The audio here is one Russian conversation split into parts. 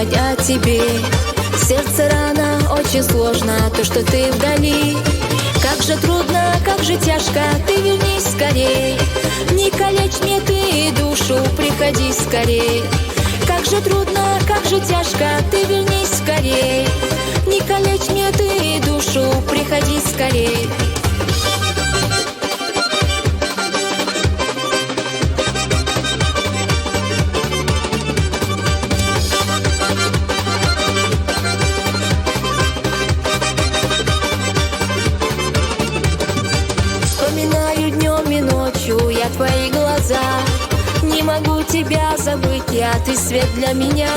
думать о тебе. Сердце рано, очень сложно, то, что ты вдали. Как же трудно, как же тяжко, ты вернись скорей. Не калечь мне ты душу, приходи скорей. Как же трудно, как же тяжко, ты вернись скорей. Не калечь мне ты душу, приходи скорей. Вспоминаю днем и ночью я твои глаза. Не могу тебя забыть, ты свет для меня.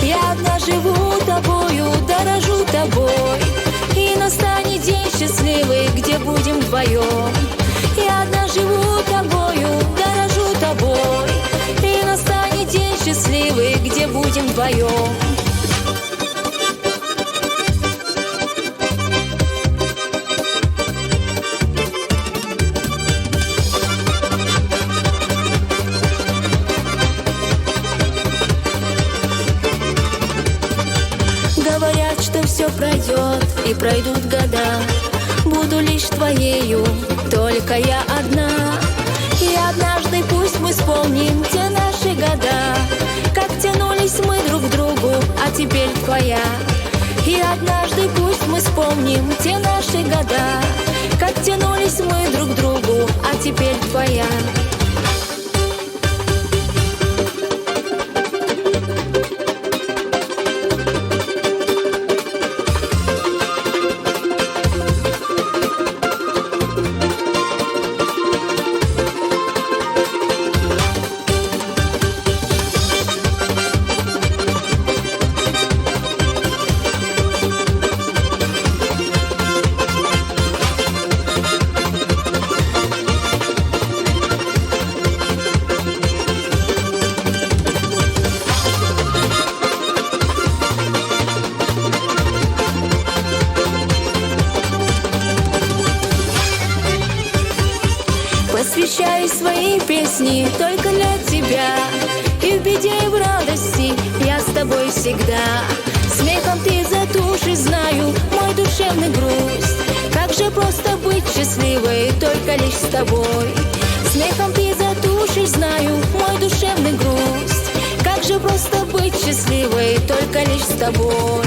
Я одна живу тобою, дорожу тобой. И настанет день счастливый, где будем вдвоем. Я одна живу тобою, дорожу тобой. И настанет день счастливый, где будем вдвоем. Говорят, что все пройдет и пройдут года. Буду лишь твоею, только я одна. И однажды пусть мы вспомним те наши года, как тянулись мы друг к другу, а теперь твоя. И однажды пусть мы вспомним те наши года, как тянулись мы друг к другу, а теперь твоя. Посвящаю свои песни только для тебя. И в беде, и в радости я с тобой всегда. Смехом ты затушишь, знаю, мой душевный грусть. Как же просто быть счастливой только лишь с тобой. Смехом ты затушишь, знаю, мой душевный грусть. Как же просто быть счастливой только лишь с тобой.